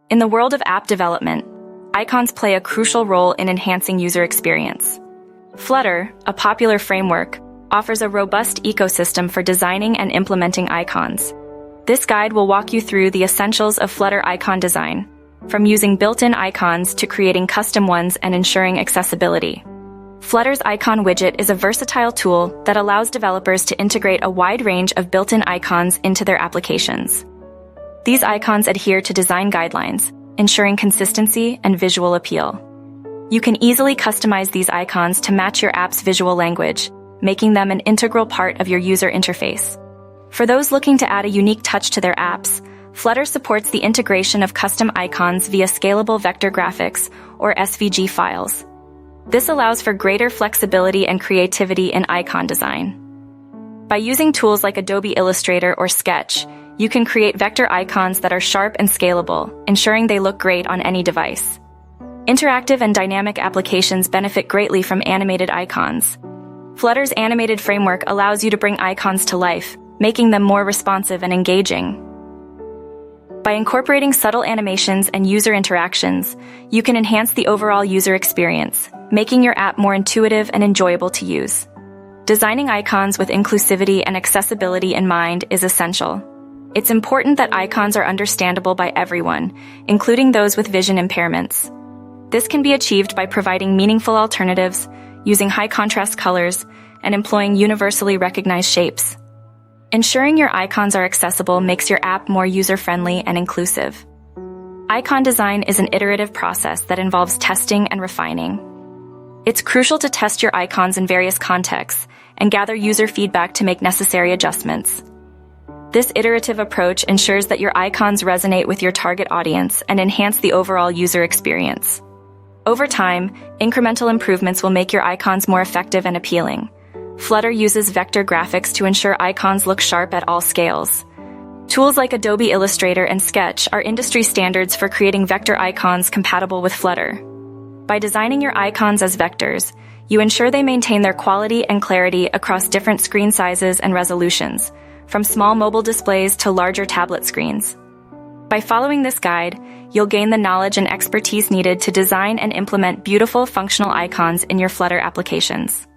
In the world of app development, icons play a crucial role in enhancing user experience. Flutter, a popular framework, offers a robust ecosystem for designing and implementing icons. This guide will walk you through the essentials of Flutter icon design, from using built-in icons to creating custom ones and ensuring accessibility. Flutter's icon widget is a versatile tool that allows developers to integrate a wide range of built-in icons into their applications. These icons adhere to design guidelines, ensuring consistency and visual appeal. You can easily customize these icons to match your app's visual language, making them an integral part of your user interface. For those looking to add a unique touch to their apps, Flutter supports the integration of custom icons via scalable vector graphics, or SVG files. This allows for greater flexibility and creativity in icon design. By using tools like Adobe Illustrator or Sketch, you can create vector icons that are sharp and scalable, ensuring they look great on any device. Interactive and dynamic applications benefit greatly from animated icons. Flutter's animated framework allows you to bring icons to life, making them more responsive and engaging. By incorporating subtle animations and user interactions, you can enhance the overall user experience, making your app more intuitive and enjoyable to use. Designing icons with inclusivity and accessibility in mind is essential. It's important that icons are understandable by everyone, including those with vision impairments. This can be achieved by providing meaningful alternatives, using high-contrast colors, and employing universally recognized shapes. Ensuring your icons are accessible makes your app more user-friendly and inclusive. Icon design is an iterative process that involves testing and refining. It's crucial to test your icons in various contexts and gather user feedback to make necessary adjustments. This iterative approach ensures that your icons resonate with your target audience and enhance the overall user experience. Over time, incremental improvements will make your icons more effective and appealing. Flutter uses vector graphics to ensure icons look sharp at all scales. Tools like Adobe Illustrator and Sketch are industry standards for creating vector icons compatible with Flutter. By designing your icons as vectors, you ensure they maintain their quality and clarity across different screen sizes and resolutions, from small mobile displays to larger tablet screens. By following this guide, you'll gain the knowledge and expertise needed to design and implement beautiful functional icons in your Flutter applications.